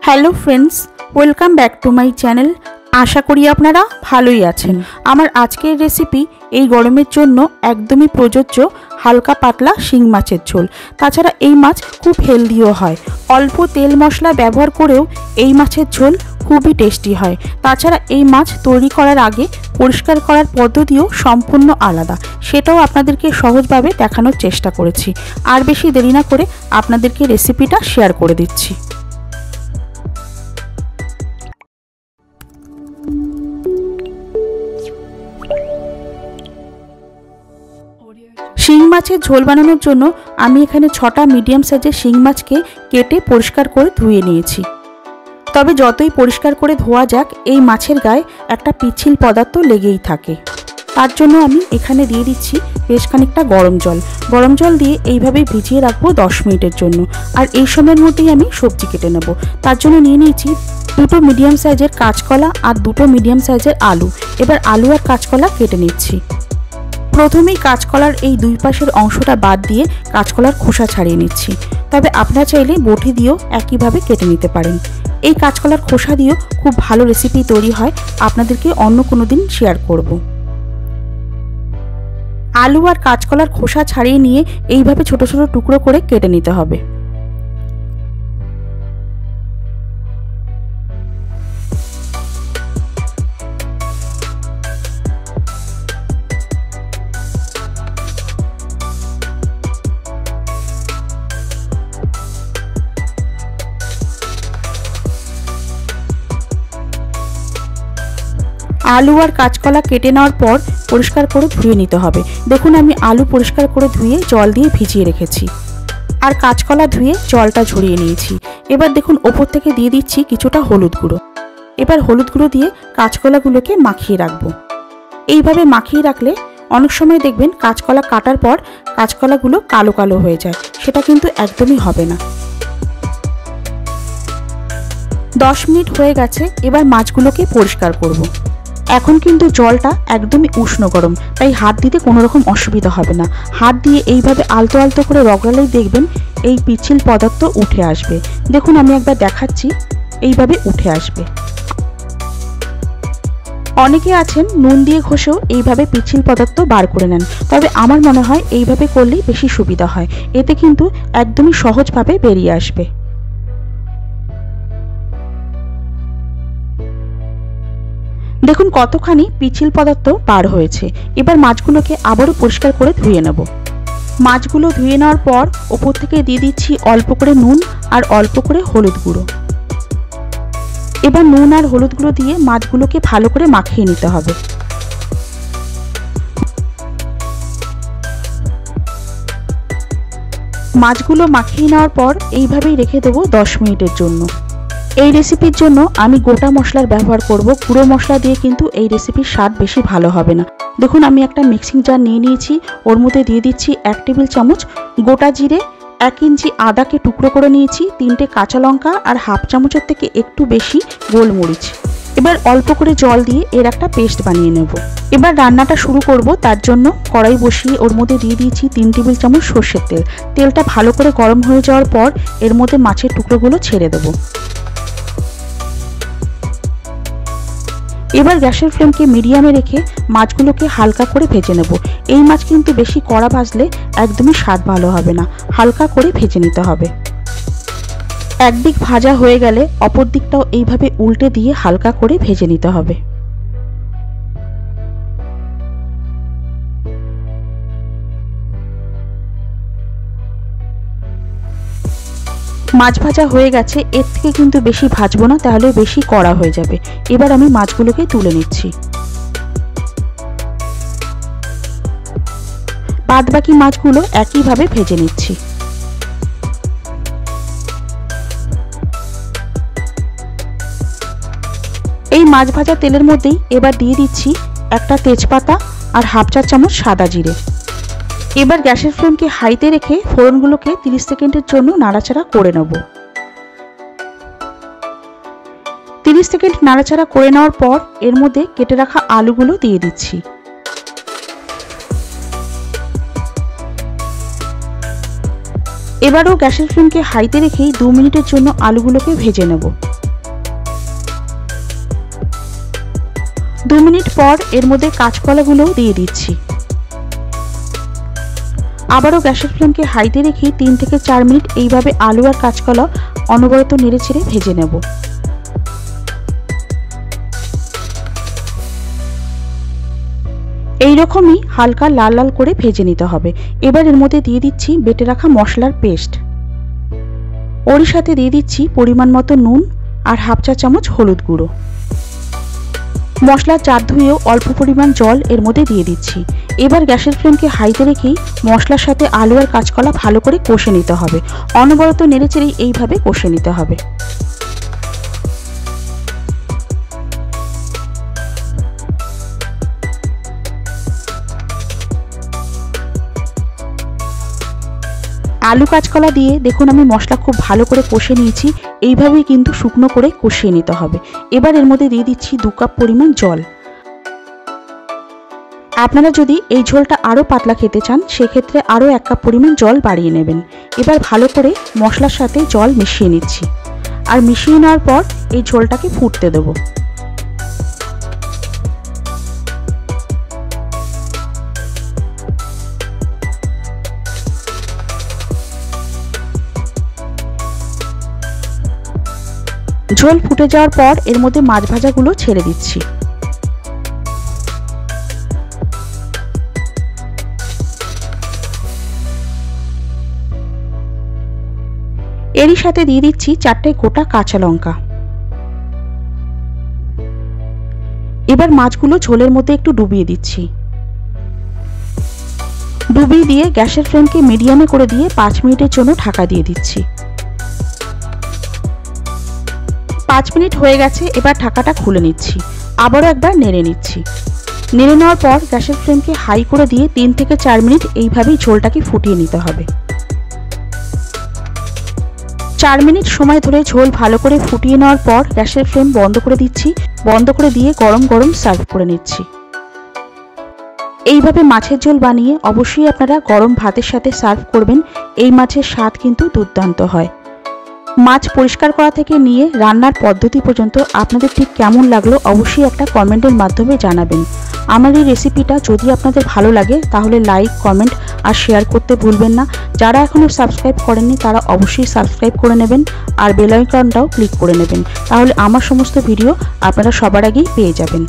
Hello friends, welcome back to my channel. আশা করি আপনারা ভালোই আছেন। আমার আজকের রেসিপি এই গরমের জন্য একদমই প্রযোজ্য হালকা পাতলা শিং মাছের ঝোল। তাছাড়া এই মাছ খুব হেলদিও হয়। অল্প তেল মশলা ব্যবহার করেও এই মাছের ঝোল খুবই টেস্টি হয়। তাছাড়া এই মাছ তৈরি করার আগে পরিষ্কার করার পদ্ধতিও সম্পূর্ণ আলাদা, সেটাও আপনাদেরকে সহজভাবে দেখানোর চেষ্টা করেছি। আর বেশি দেরি না করে আপনাদেরকে রেসিপিটা শেয়ার করে দিচ্ছি। শিং মাছের ঝোল বানানোর জন্য আমি এখানে 6টা মিডিয়াম সাইজের শিং মাছকে কেটে পরিষ্কার করে ধুয়ে নিয়েছি। তবে যতই পরিষ্কার করে ধোয়া যাক, এই মাছের গায়ে একটা পিচ্ছিল পদার্থ লেগেই থাকে। তার জন্য আমি এখানে দিয়ে দিচ্ছি বেশ খানিকটা গরম জল। গরম জল দিয়ে এইভাবে ভিজিয়ে রাখবো 10 মিনিটের জন্য। আর এই সময়ের মধ্যেই আমি সবজি কেটে নেব। তার জন্য নিয়ে নিয়েছি 2টো মিডিয়াম সাইজের কাঁচকলা আর 2টো মিডিয়াম সাইজের আলু। এবার আলু আর কাঁচকলা কেটে নিচ্ছি। প্রথমেই কাঁচকলার এই দুই পাশের অংশটা বাদ দিয়ে কাঁচকলার খোসা ছাড়িয়ে নিচ্ছি। তবে আপনারা চাইলে বটি দিয়েও একইভাবে কেটে নিতে পারেন। এই কাঁচকলার খোসা দিয়েও খুব ভালো রেসিপি তৈরি হয়, আপনাদেরকে অন্য কোনো দিন শেয়ার করব। আলু আর কাঁচকলার খোসা ছাড়িয়ে নিয়ে এইভাবে ছোট ছোট টুকরো করে কেটে নিতে হবে। আলু আর কাঁচকলা কেটে নেওয়ার পর পরিষ্কার করে ধুয়ে নিতে হবে। দেখুন, আমি আলু পরিষ্কার করে ধুয়ে জল দিয়ে ভিজিয়ে রেখেছি, আর কাঁচকলা ধুয়ে জলটা ঝরিয়ে নিয়েছি। এবার দেখুন, ওপর থেকে দিয়ে দিচ্ছি কিছুটা হলুদ গুঁড়ো। এবার হলুদ গুঁড়ো দিয়ে কাঁচকলাগুলোকে মাখিয়ে রাখবো। এইভাবে মাখিয়ে রাখলে অনেক সময় দেখবেন কাঁচকলা কাটার পর কাঁচকলাগুলো কালো কালো হয়ে যায়, সেটা কিন্তু একদমই হবে না। 10 মিনিট হয়ে গেছে। এবার মাছগুলোকে পরিষ্কার করব। এখন কিন্তু জলটা একদমই উষ্ণ গরম, তাই হাত দিতে কোনো রকম অসুবিধা হবে না। হাত দিয়ে এইভাবে আলতো আলতো করে রগড়ালেই দেখবেন এই পিচ্ছিল পদার্থ উঠে আসবে। দেখুন, আমি একবার দেখাচ্ছি, এইভাবে উঠে আসবে। অনেকে আছেন নুন দিয়ে ঘষেও এইভাবে পিচ্ছিল পদার্থ বার করে নেন, তবে আমার মনে হয় এইভাবে করলেই বেশি সুবিধা হয়। এতে কিন্তু একদমই সহজভাবে বেরিয়ে আসবে। দেখুন কতখানি পিচ্ছিল পদার্থ বার হয়েছে। এবার মাছগুলোকে আবারও পরিষ্কার করে ধুয়ে নেব। মাছগুলো ধুয়ে নেওয়ার পর ওপর থেকে দিয়ে দিচ্ছি অল্প করে নুন আর অল্প করে হলুদ গুঁড়ো। এবার নুন আর হলুদ গুঁড়ো দিয়ে মাছগুলোকে ভালো করে মাখিয়ে নিতে হবে। মাছগুলো মাখিয়ে নেওয়ার পর এইভাবেই রেখে দেবো 10 মিনিটের জন্য। এই রেসিপির জন্য আমি গোটা মশলার ব্যবহার করব। গুঁড়ো মশলা দিয়ে কিন্তু এই রেসিপির স্বাদ বেশি ভালো হবে না। দেখুন, আমি একটা মিক্সিং জার নিয়ে নিয়েছি। ওর মধ্যে দিয়ে দিচ্ছি 1 টেবিল চামচ গোটা জিরে, 1 ইঞ্চি আদাকে টুকরো করে নিয়েছি, 3টে কাঁচা লঙ্কা আর হাফ চামচের থেকে একটু বেশি গোলমরিচ। এবার অল্প করে জল দিয়ে এর একটা পেস্ট বানিয়ে নেব। এবার রান্নাটা শুরু করব। তার জন্য কড়াই বসিয়ে ওর মধ্যে দিয়ে দিয়েছি 3 টেবিল চামচ সর্ষের তেল। তেলটা ভালো করে গরম হয়ে যাওয়ার পর এর মধ্যে মাছের টুকরোগুলো ছেড়ে দেবো। এবার গ্যাসের ফ্লেমকে মিডিয়ামে রেখে মাছগুলোকে হালকা করে ভেজে নেব। এই মাছ কিন্তু বেশি কড়া ভাজলে একদমই স্বাদ ভালো হবে না, হালকা করে ভেজে নিতে হবে। একদিক ভাজা হয়ে গেলে অপর দিকটাও এইভাবে উল্টে দিয়ে হালকা করে ভেজে নিতে হবে। মাছ ভাজা হয়ে গেছে। এর থেকে কিন্তু বেশি ভাজবো না, তাহলে বেশি কড়া হয়ে যাবে। এবার আমি মাছগুলোকে তুলে নিচ্ছি। বাদ বাকি মাছগুলো একইভাবে ভেজে নিচ্ছি। এই মাছ ভাজা তেলের মধ্যেই এবার দিয়ে দিচ্ছি একটা তেজপাতা আর হাফ চা চামচ সাদা জিরে। এবার গ্যাসের ফ্লেমকে হাইতে রেখে ফোড়নগুলোকে 30 সেকেন্ডের জন্য নাড়াচাড়া করে নেব। 30 সেকেন্ড নাড়াচাড়া করে নেওয়ার পর এর মধ্যে কেটে রাখা আলুগুলো দিয়ে দিচ্ছি। এবারও গ্যাসের ফ্লেমকে হাইতে রেখেই 2 মিনিটের জন্য আলুগুলোকে ভেজে নেব। 2 মিনিট পর এর মধ্যে কাঁচকলাগুলোও দিয়ে দিচ্ছি। আবারও গ্যাসের ফ্লেমকে হাইতে রেখে 3 থেকে 4 মিনিট এইভাবে আলু আর কাঁচকলা অনবরত নেড়েচেড়ে ভেজে নেব। এইরকমই হালকা লাল লাল করে ভেজে নিতে হবে। এবার এর মধ্যে দিয়ে দিচ্ছি বেটে রাখা মশলার পেস্ট, ওর সাথে দিয়ে দিচ্ছি পরিমাণ মতো নুন আর হাফ চা চামচ হলুদ গুঁড়ো। মশলার জার ধুয়েও অল্প পরিমাণ জল এর মধ্যে দিয়ে দিচ্ছি। এবার গ্যাসের ফ্লেমকে হাইতে রেখেই মশলার সাথে আলু আর কাঁচকলা ভালো করে কষে নিতে হবে। অনবরত নেড়েচেড়েই এইভাবে কষে নিতে হবে। আলু কাঁচকলা দিয়ে দেখুন আমি মশলা খুব ভালো করে কষে নিয়েছি। এইভাবেই কিন্তু শুকনো করে কষিয়ে নিতে হবে। এবার এর মধ্যে দিয়ে দিচ্ছি 2 কাপ পরিমাণ জল। আপনারা যদি এই ঝোলটা আরও পাতলা খেতে চান সেক্ষেত্রে আরও 1 কাপ পরিমাণ জল বাড়িয়ে নেবেন। এবার ভালো করে মশলার সাথে জল মিশিয়ে নিচ্ছি, আর মিশিয়ে নেওয়ার পর এই ঝোলটাকে ফুটতে দেবো। ঝোল ফুটে যাওয়ার পর এর মধ্যে মাছ ভাজাগুলো ছেড়ে দিচ্ছি। এরই সাথে দিয়ে দিচ্ছি 4টে গোটা কাঁচা লঙ্কা। এবার মাছগুলো ঝোলের মধ্যে একটু ডুবিয়ে দিচ্ছি। ডুবিয়ে দিয়ে গ্যাসের ফ্লেমকে মিডিয়ামে করে দিয়ে 5 মিনিটের জন্য ঢাকা দিয়ে দিচ্ছি। 5 মিনিট হয়ে গেছে। এবার ঢাকাটা খুলে নিচ্ছি, আবারও একবার নেড়ে নিচ্ছি। নেড়ে নেওয়ার পর গ্যাসের ফ্লেমকে হাই করে দিয়ে 3 থেকে 4 মিনিট এইভাবেই ঝোলটাকে ফুটিয়ে নিতে হবে। 4 মিনিট সময় ধরে ঝোল ভালো করে ফুটিয়ে নেওয়ার পর গ্যাসের ফ্লেম বন্ধ করে দিচ্ছি। বন্ধ করে দিয়ে গরম গরম সার্ভ করে নিচ্ছি। এইভাবে মাছের ঝোল বানিয়ে অবশ্যই আপনারা গরম ভাতের সাথে সার্ভ করবেন। এই মাছের স্বাদ কিন্তু দুর্দান্ত হয়। মাছ পরিষ্কার করা থেকে নিয়ে রান্নার পদ্ধতি পর্যন্ত আপনাদের ঠিক কেমন লাগলো অবশ্যই একটা কমেন্টের মাধ্যমে জানাবেন। আমার এই রেসিপিটা যদি আপনাদের ভালো লাগে তাহলে লাইক, কমেন্ট আর শেয়ার করতে ভুলবেন না। যারা এখনও সাবস্ক্রাইব করেননি তারা অবশ্যই সাবস্ক্রাইব করে নেবেন আর বেল আইকনটাও ক্লিক করে নেবেন, তাহলে আমার সমস্ত ভিডিও আপনারা সবার আগেই পেয়ে যাবেন।